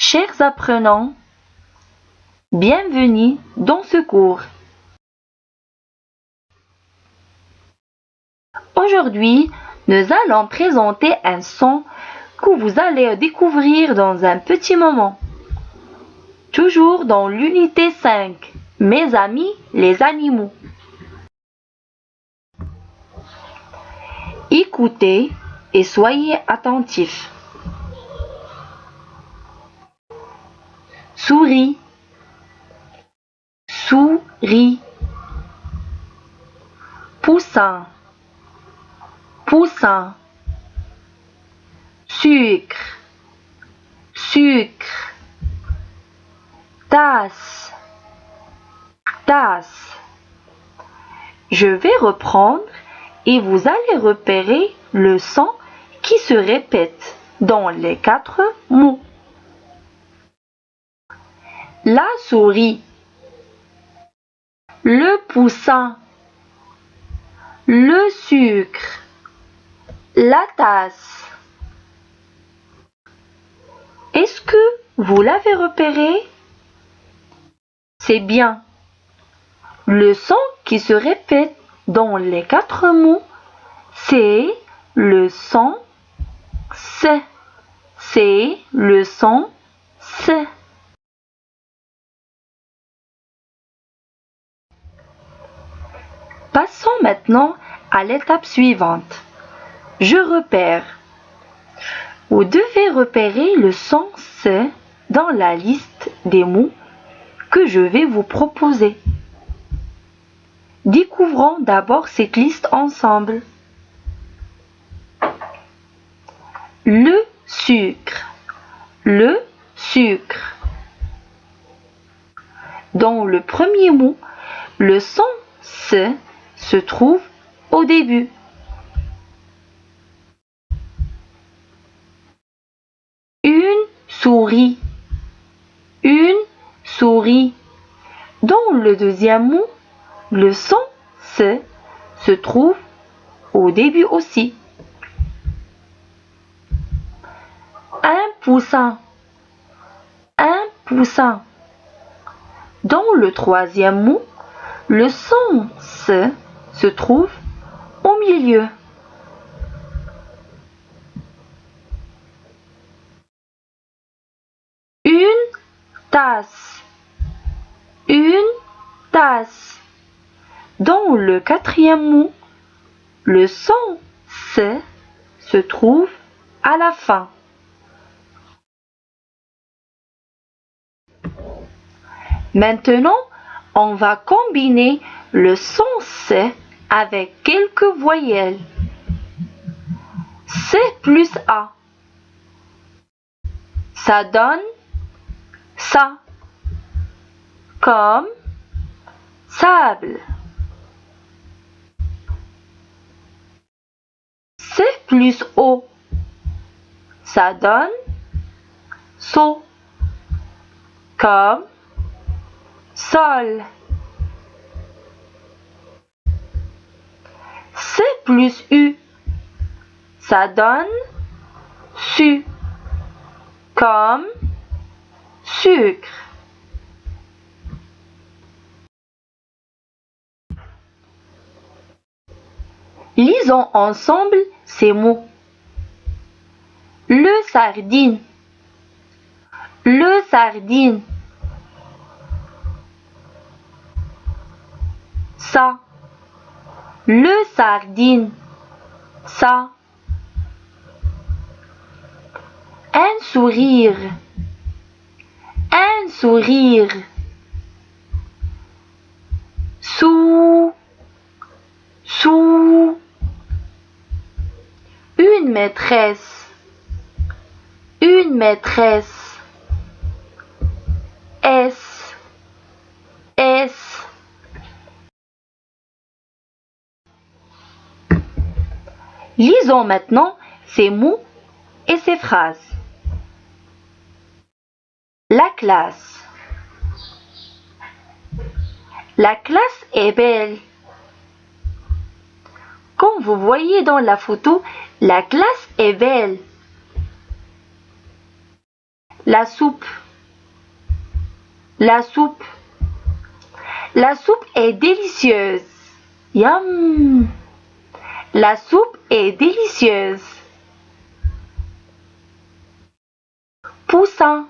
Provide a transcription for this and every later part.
Chers apprenants, bienvenue dans ce cours. Aujourd'hui, nous allons présenter un son que vous allez découvrir dans un petit moment. Toujours dans l'unité 5, mes amis les animaux. Écoutez et soyez attentifs. Souris, souris. Poussin, poussin. Sucre, sucre. Tasse, tasse. Je vais reprendre et vous allez repérer le son qui se répète dans les 4 mots. La souris, le poussin, le sucre, la tasse. Est-ce que vous l'avez repéré? C'est bien. Le son qui se répète dans les 4 mots, c'est le son S. C'est le son S. Passons maintenant à l'étape suivante. Je repère. Vous devez repérer le son S dans la liste des mots que je vais vous proposer. Découvrons d'abord cette liste ensemble. Le sucre, le sucre. Dans le premier mot, le son S se trouve au début. Une souris, une souris. Dans le deuxième mot, le son S se trouve au début aussi. Un poussin, un poussin. Dans le troisième mot, le son S se trouve au milieu. Une tasse, une tasse. Dans le quatrième mot, le son S se trouve à la fin. Maintenant, on va combiner le son S avec quelques voyelles. C plus A. Ça donne ça. Comme sable. C plus O. Ça donne seau. Comme sol. C plus U. Ça donne su. Comme sucre. Lisons ensemble ces mots. Le sardine, le sardine. Ça, le sardine, ça. Un sourire, un sourire. Sous, sous. Une maîtresse, une maîtresse. S, S. Lisons maintenant ces mots et ces phrases. La classe. La classe est belle. Comme vous voyez dans la photo, la classe est belle. La soupe. La soupe. La soupe est délicieuse. Yum. La soupe est délicieuse. Poussin.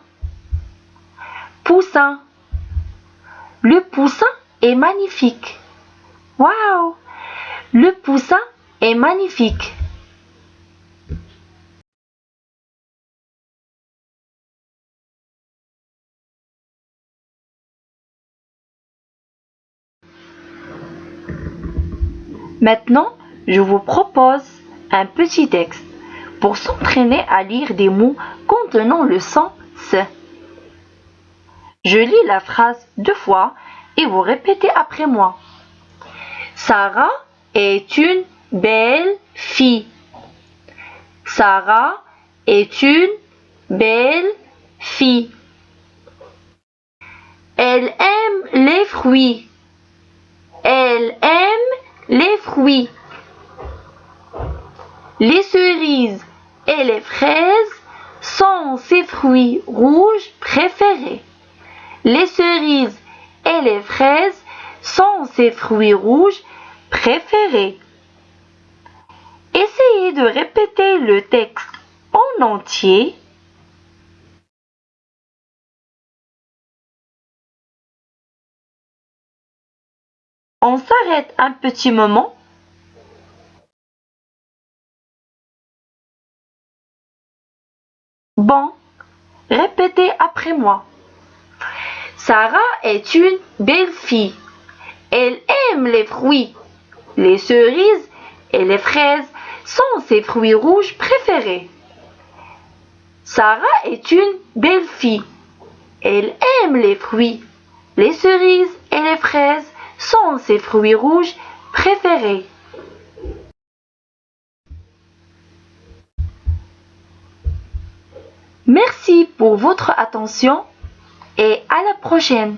Poussin. Le poussin est magnifique. Waouh! Le poussin est magnifique. Maintenant, je vous propose un petit texte pour s'entraîner à lire des mots contenant le son S. Je lis la phrase 2 fois et vous répétez après moi. Sarah est une belle fille. Sarah est une belle fille. Elle aime les fruits. Elle aime les fruits. Les cerises et les fraises sont ses fruits rouges préférés. Les cerises et les fraises sont ses fruits rouges préférés. Essayez de répéter le texte en entier. On s'arrête un petit moment. Bon, répétez après moi. Sarah est une belle fille. Elle aime les fruits. Les cerises et les fraises sont ses fruits rouges préférés. Sarah est une belle fille. Elle aime les fruits. Les cerises et les fraises sont ses fruits rouges préférés. Merci pour votre attention et à la prochaine.